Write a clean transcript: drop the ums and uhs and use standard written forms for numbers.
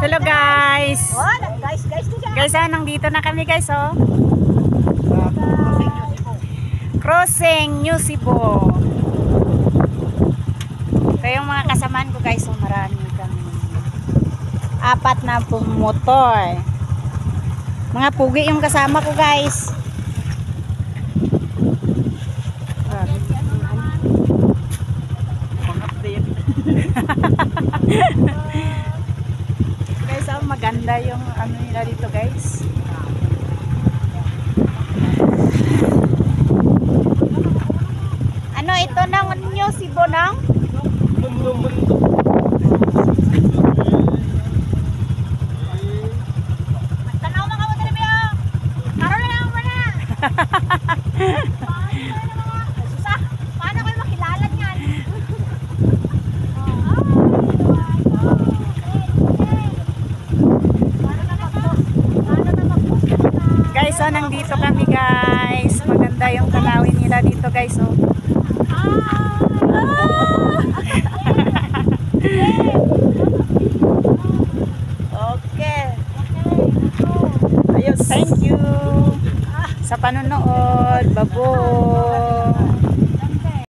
Hello guys. Oh, guys to dyan. Guys, nandito na kami guys, oh. Crossing New Cebu. Ito yung mga kasamaan ko guys, oh, marami kami. 4 na pong motor. Mga pugi yung kasama ko guys. Guys, oh, maganda yung ano nila dito guys. Ano ito nang New Cebu nang? Mundo. Tanaw mga mo talabi oh. Karon na lang mo na. Susah, paano kayo makilala niyan? Guys, oh, nandito kami guys. Maganda yung tanawin nila dito guys, oh. Okay. Ayos, thank you sa panonood. Babo.